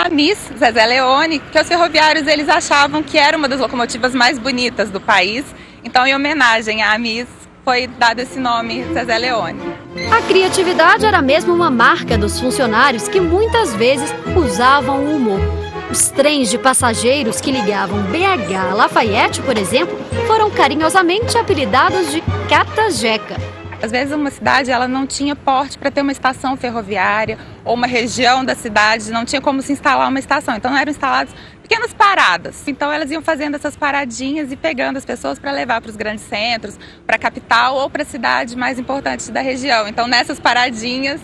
A Miss Zezé Leone, que os ferroviários eles achavam que era uma das locomotivas mais bonitas do país. Então, em homenagem à Miss, foi dado esse nome, Zezé Leone. A criatividade era mesmo uma marca dos funcionários que muitas vezes usavam o humor. Os trens de passageiros que ligavam BH a Lafayette, por exemplo, foram carinhosamente apelidados de Cata-Jeca. Às vezes uma cidade ela não tinha porte para ter uma estação ferroviária ou uma região da cidade não tinha como se instalar uma estação. Então eram instaladas pequenas paradas. Então elas iam fazendo essas paradinhas e pegando as pessoas para levar para os grandes centros, para a capital ou para a cidade mais importante da região. Então nessas paradinhas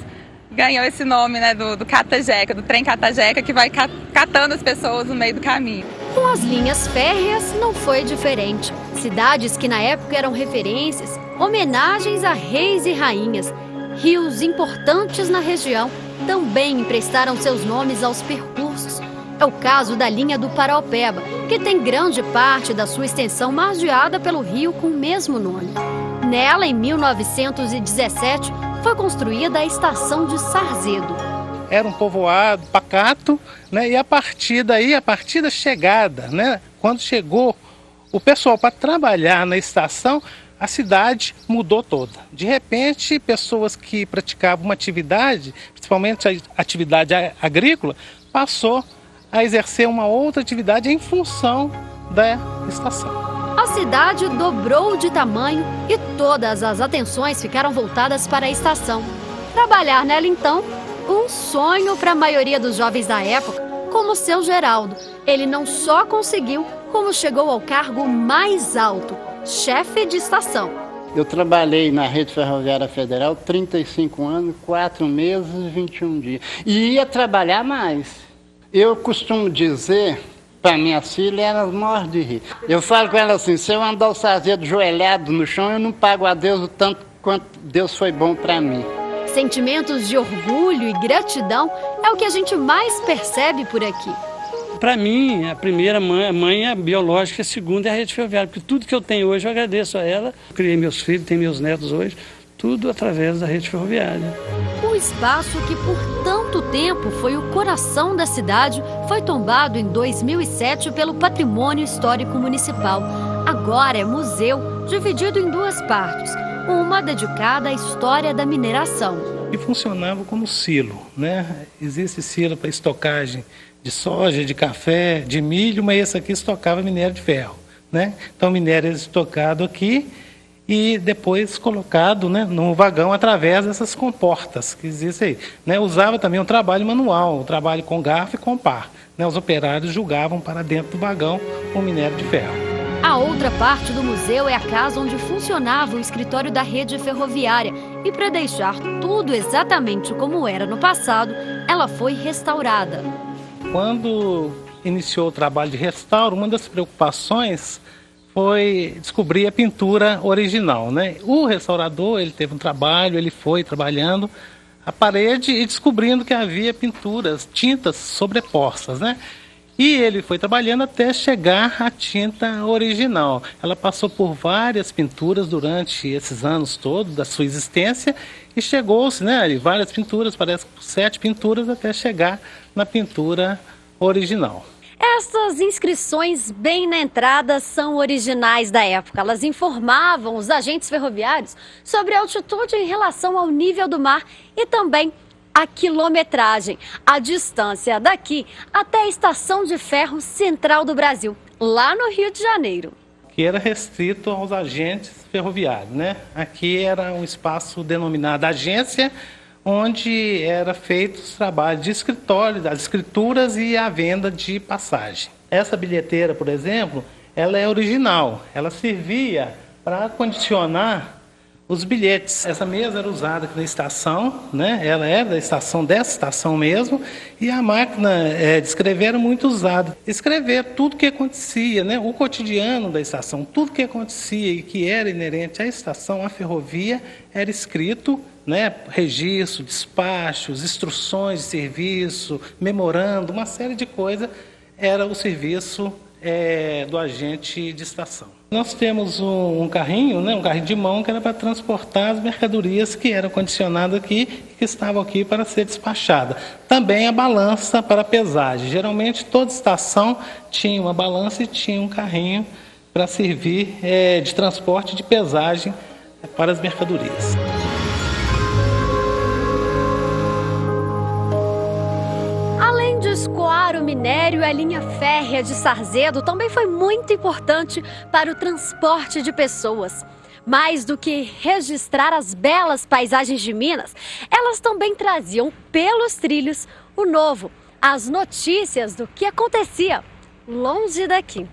ganhou esse nome, né, do Cata-Jeca, do trem Cata-Jeca, que vai catando as pessoas no meio do caminho. Com as linhas férreas não foi diferente. Cidades que na época eram referências, homenagens a reis e rainhas, rios importantes na região também emprestaram seus nomes aos percursos. É o caso da linha do Paraopeba, que tem grande parte da sua extensão margeada pelo rio com o mesmo nome. Nela, em 1917, foi construída a estação de Sarzedo. Era um povoado pacato, né? E a partir daí, a partir da chegada, né? Quando chegou o pessoal para trabalhar na estação, a cidade mudou toda. De repente, pessoas que praticavam uma atividade, principalmente a atividade agrícola, passou a exercer uma outra atividade em função da estação. A cidade dobrou de tamanho e todas as atenções ficaram voltadas para a estação. Trabalhar nela, então, um sonho para a maioria dos jovens da época, como o seu Geraldo. Ele não só conseguiu, como chegou ao cargo mais alto, chefe de estação. Eu trabalhei na Rede Ferroviária Federal 35 anos, 4 meses e 21 dias. E ia trabalhar mais. Eu costumo dizer para minhas filhas, elas morrem de rir. Eu falo com elas assim, se eu andar o Sarzedo joelhado no chão, eu não pago a Deus o tanto quanto Deus foi bom para mim. Sentimentos de orgulho e gratidão é o que a gente mais percebe por aqui. Para mim, a primeira mãe é a biológica, a segunda é a Rede Ferroviária, porque tudo que eu tenho hoje eu agradeço a ela. Eu criei meus filhos, tenho meus netos hoje, tudo através da Rede Ferroviária. O espaço que por tanto tempo foi o coração da cidade foi tombado em 2007 pelo Patrimônio Histórico Municipal. Agora é museu, dividido em duas partes, uma dedicada à história da mineração. E funcionava como silo, né? Existe silo para estocagem de soja, de café, de milho, mas esse aqui estocava minério de ferro, né? Então o minério era estocado aqui e depois colocado, né, no vagão através dessas comportas que existem aí. Né? Usava também um trabalho manual, um trabalho com garfo e com pá. Né? Os operários julgavam para dentro do vagão o minério de ferro. A outra parte do museu é a casa onde funcionava o escritório da rede ferroviária. E para deixar tudo exatamente como era no passado, ela foi restaurada. Quando iniciou o trabalho de restauro, uma das preocupações foi descobrir a pintura original, né? O restaurador, ele teve um trabalho, ele foi trabalhando a parede e descobrindo que havia pinturas, tintas sobrepostas, né? E ele foi trabalhando até chegar à tinta original. Ela passou por várias pinturas durante esses anos todos da sua existência e chegou-se, né, várias pinturas, parece 7 pinturas, até chegar na pintura original. Essas inscrições bem na entrada são originais da época. Elas informavam os agentes ferroviários sobre a altitude em relação ao nível do mar e também a quilometragem, a distância daqui até a Estação de Ferro Central do Brasil, lá no Rio de Janeiro. Que era restrito aos agentes ferroviários, né? Aqui era um espaço denominado agência, onde era feito os trabalhos de escritório, das escrituras e a venda de passagem. Essa bilheteira, por exemplo, ela é original. Ela servia para condicionar os bilhetes. Essa mesa era usada aqui na estação, né? Ela era da estação, dessa estação mesmo, e a máquina de escrever era muito usada. Escrever tudo o que acontecia, né? O cotidiano da estação, tudo que acontecia e que era inerente à estação, à ferrovia, era escrito, né? Registro, despachos, instruções de serviço, memorando, uma série de coisas, era o serviço do agente de estação. Nós temos um carrinho, né, um carrinho de mão que era para transportar as mercadorias que eram condicionadas aqui e que estavam aqui para ser despachadas. Também a balança para pesagem. Geralmente toda estação tinha uma balança e tinha um carrinho para servir de transporte de pesagem para as mercadorias. Além de escoar o minério, a linha férrea de Sarzedo também foi muito importante para o transporte de pessoas. Mais do que registrar as belas paisagens de Minas, elas também traziam pelos trilhos o novo, as notícias do que acontecia longe daqui.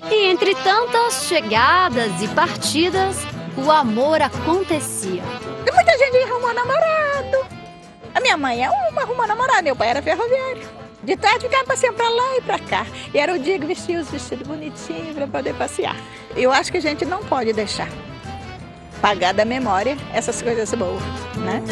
E entre tantas chegadas e partidas, o amor acontecia. Tem muita gente que arrumou namorado. A minha mãe é uma, arrumou namorado, meu pai era ferroviário. De tarde ficava passeando pra lá e pra cá. E era o dia que vestia os vestidos bonitinhos pra poder passear. Eu acho que a gente não pode deixar apagar da memória essas coisas boas, né?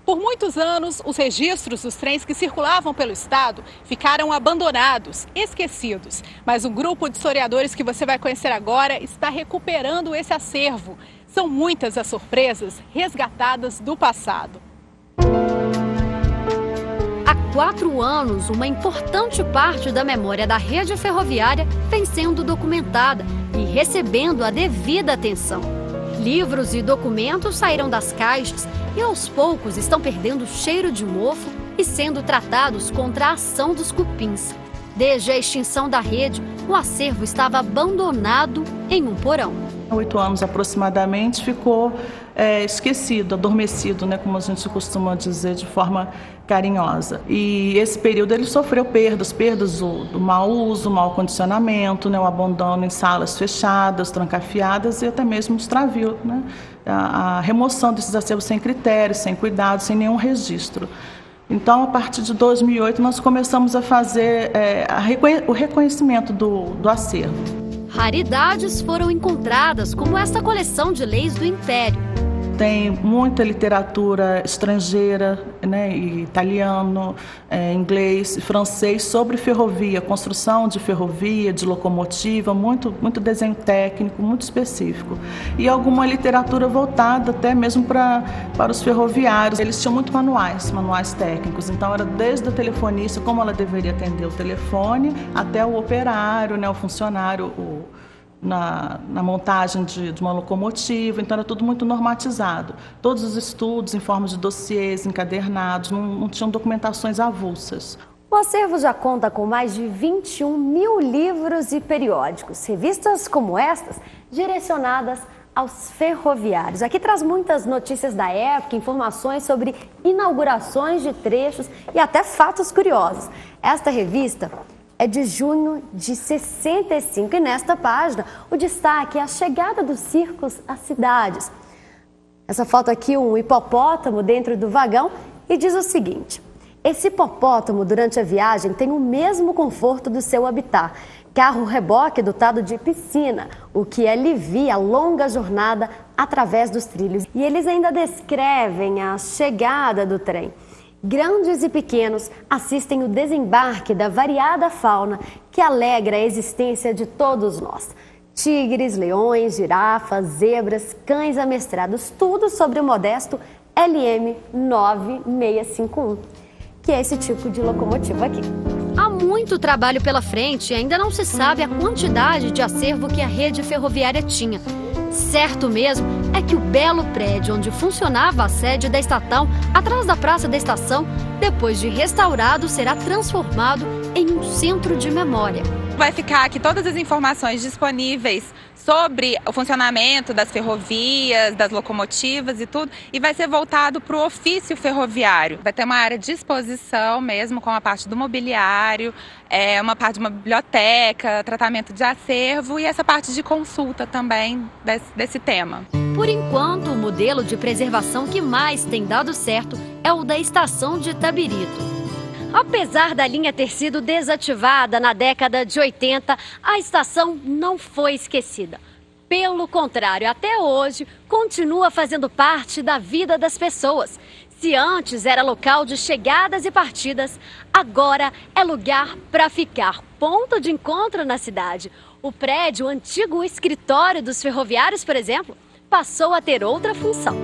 Por muitos anos, os registros dos trens que circulavam pelo estado ficaram abandonados, esquecidos. Mas um grupo de historiadores que você vai conhecer agora está recuperando esse acervo. São muitas as surpresas resgatadas do passado. Há 4 anos, uma importante parte da memória da rede ferroviária vem sendo documentada e recebendo a devida atenção. Livros e documentos saíram das caixas e aos poucos estão perdendo o cheiro de mofo e sendo tratados contra a ação dos cupins. Desde a extinção da rede, o acervo estava abandonado em um porão. Há 8 anos aproximadamente ficou esquecido, adormecido, né, como a gente costuma dizer de forma carinhosa. E esse período ele sofreu perdas do mau uso, mau condicionamento, né, o abandono em salas fechadas, trancafiadas e até mesmo extravio, né, a remoção desses acervos sem critérios, sem cuidado, sem nenhum registro. Então, a partir de 2008, nós começamos a fazer o reconhecimento do acervo. Raridades foram encontradas, como esta coleção de leis do Império. Tem muita literatura estrangeira, né, italiano, inglês, francês, sobre ferrovia, construção de ferrovia, de locomotiva, muito desenho técnico, muito específico. E alguma literatura voltada até mesmo para os ferroviários. Eles tinham muito manuais técnicos, então era desde a telefonista, como ela deveria atender o telefone, até o operário, né, o funcionário, na montagem de uma locomotiva, então era tudo muito normatizado. Todos os estudos em forma de dossiês, encadernados, não tinham documentações avulsas. O acervo já conta com mais de 21 mil livros e periódicos, revistas como estas, direcionadas aos ferroviários. Aqui traz muitas notícias da época, informações sobre inaugurações de trechos e até fatos curiosos. Esta revista é de junho de 65 e nesta página o destaque é a chegada dos circos às cidades. Essa foto aqui, um hipopótamo dentro do vagão e diz o seguinte: esse hipopótamo durante a viagem tem o mesmo conforto do seu habitat, carro-reboque dotado de piscina, o que alivia a longa jornada através dos trilhos. E eles ainda descrevem a chegada do trem. Grandes e pequenos assistem o desembarque da variada fauna que alegra a existência de todos nós. Tigres, leões, girafas, zebras, cães amestrados, tudo sobre o modesto LM 9651, que é esse tipo de locomotiva aqui. Há muito trabalho pela frente e ainda não se sabe a quantidade de acervo que a rede ferroviária tinha. Certo mesmo é que o belo prédio onde funcionava a sede da estatal, atrás da Praça da Estação, depois de restaurado, será transformado em um centro de memória. Vai ficar aqui todas as informações disponíveis sobre o funcionamento das ferrovias, das locomotivas e tudo, e vai ser voltado para o ofício ferroviário. Vai ter uma área de exposição mesmo, com a parte do mobiliário, uma parte de uma biblioteca, tratamento de acervo e essa parte de consulta também desse tema. Por enquanto, o modelo de preservação que mais tem dado certo é o da estação de Itabirito. Apesar da linha ter sido desativada na década de 80, a estação não foi esquecida. Pelo contrário, até hoje, continua fazendo parte da vida das pessoas. Se antes era local de chegadas e partidas, agora é lugar para ficar, ponto de encontro na cidade. O prédio, o antigo escritório dos ferroviários, por exemplo, passou a ter outra função.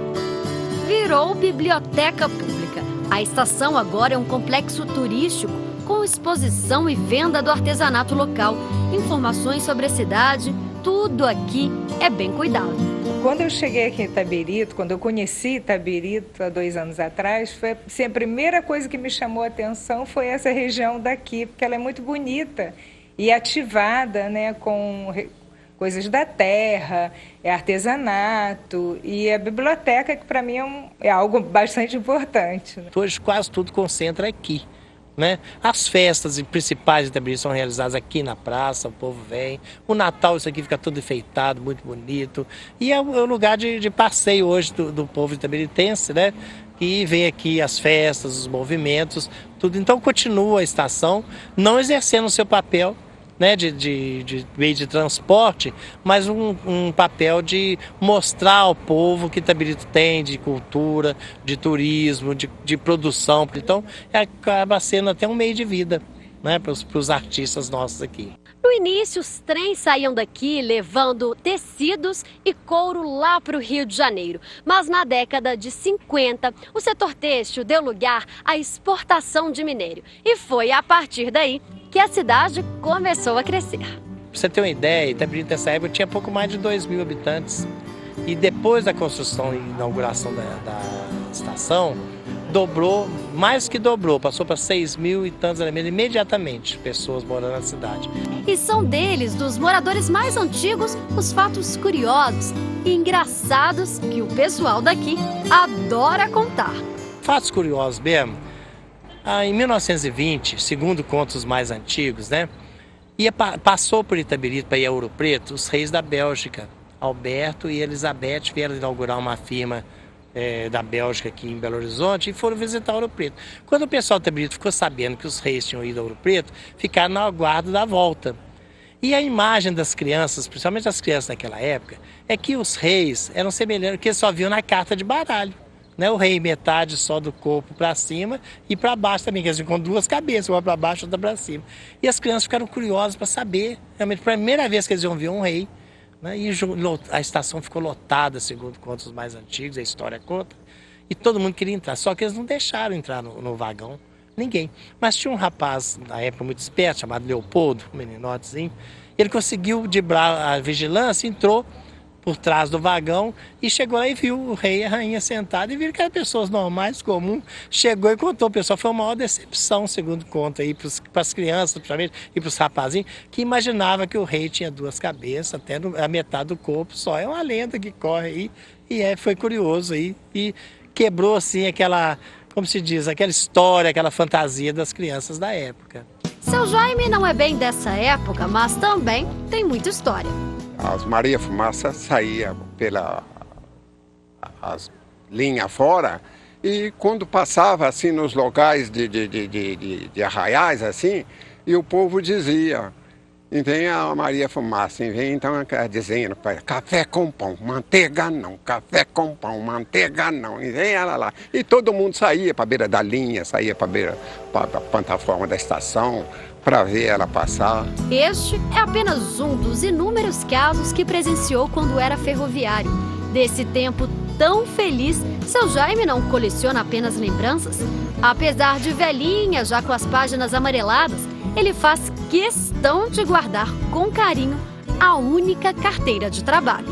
Virou biblioteca pública. A estação agora é um complexo turístico com exposição e venda do artesanato local. Informações sobre a cidade, tudo aqui é bem cuidado. Quando eu cheguei aqui em Itabirito, quando eu conheci Itabirito há 2 anos atrás, foi assim, a primeira coisa que me chamou a atenção foi essa região daqui, porque ela é muito bonita e ativada, né, com coisas da terra, é artesanato e a biblioteca, que para mim é algo bastante importante. Hoje quase tudo concentra aqui, né? As festas principais de Itabirito são realizadas aqui na praça, o povo vem. O Natal, isso aqui fica tudo enfeitado, muito bonito. E é um lugar de passeio hoje do povo itabiritense, né? E vem aqui as festas, os movimentos, tudo. Então continua a estação, não exercendo o seu papel, né, de meio de transporte, mas um papel de mostrar ao povo que Itabirito tem de cultura, de turismo, de produção. Então, acaba sendo até um meio de vida, né, para os artistas nossos aqui. No início, os trens saíam daqui levando tecidos e couro lá para o Rio de Janeiro. Mas na década de 50, o setor têxtil deu lugar à exportação de minério. E foi a partir daí que a cidade começou a crescer. Para você ter uma ideia, Itabirito nessa época tinha pouco mais de 2.000 habitantes. E depois da construção e inauguração da estação, dobrou, mais que dobrou, passou para 6.000 e tantos elementos imediatamente, pessoas morando na cidade. E são deles, dos moradores mais antigos, os fatos curiosos e engraçados que o pessoal daqui adora contar. Fatos curiosos mesmo. Em 1920, segundo contos mais antigos, né, passou por Itabirito para ir a Ouro Preto os reis da Bélgica, Alberto e Elizabeth, vieram inaugurar uma firma da Bélgica aqui em Belo Horizonte e foram visitar Ouro Preto. Quando o pessoal de Itabirito ficou sabendo que os reis tinham ido a Ouro Preto, ficaram no aguardo da volta. E a imagem das crianças, principalmente as crianças naquela época, é que os reis eram semelhantes, que eles só viam na carta de baralho. Né? O rei metade só do corpo para cima e para baixo também, quer dizer, com 2 cabeças, uma para baixo e outra para cima. E as crianças ficaram curiosas para saber, realmente, a primeira vez que eles iam ver um rei, né? E a estação ficou lotada, segundo contos mais antigos, a história conta, e todo mundo queria entrar, só que eles não deixaram entrar no vagão, ninguém. Mas tinha um rapaz, na época, muito esperto, chamado Leopoldo, um meninotezinho, ele conseguiu driblar a vigilância, entrou por trás do vagão e chegou lá e viu o rei e a rainha sentados e viram que eram pessoas normais, comuns. Chegou e contou, o pessoal, foi uma maior decepção, segundo conta, para as crianças, principalmente, e para os rapazinhos, que imaginava que o rei tinha 2 cabeças, até a metade do corpo só. É uma lenda que corre aí e foi curioso aí e quebrou assim aquela, como se diz, aquela história, aquela fantasia das crianças da época. Seu Jaime não é bem dessa época, mas também tem muita história. As Maria Fumaça saía pela as linhas fora e quando passava assim nos locais de arraiais assim, e o povo dizia, e vem a Maria Fumaça, e vem então dizendo, café com pão, manteiga não, café com pão, manteiga não, e vem ela lá. E todo mundo saía para a beira da linha, saía para a plataforma da estação, para ver ela passar. Este é apenas um dos inúmeros casos que presenciou quando era ferroviário. Desse tempo tão feliz, seu Jaime não coleciona apenas lembranças. Apesar de velhinha, já com as páginas amareladas, ele faz questão de guardar com carinho a única carteira de trabalho.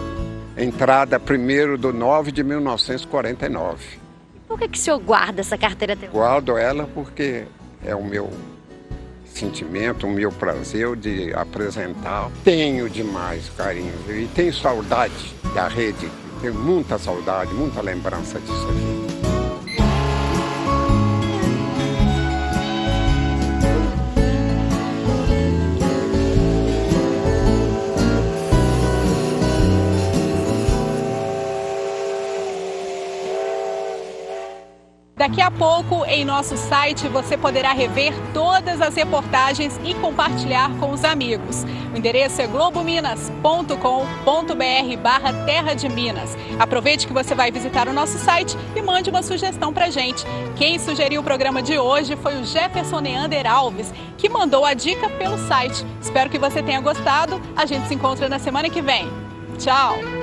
Entrada 1º de 1949. Por que o senhor guarda essa carteira até hoje? Guardo ela porque é o meu sentimento, o meu prazer de apresentar. Tenho demais carinho e tenho saudade da rede, tenho muita saudade, muita lembrança disso aqui. daqui a pouco, em nosso site, você poderá rever todas as reportagens e compartilhar com os amigos. O endereço é globominas.com.br/Terra de Minas. Aproveite que você vai visitar o nosso site e mande uma sugestão pra gente. Quem sugeriu o programa de hoje foi o Jefferson Neander Alves, que mandou a dica pelo site. Espero que você tenha gostado. A gente se encontra na semana que vem. Tchau!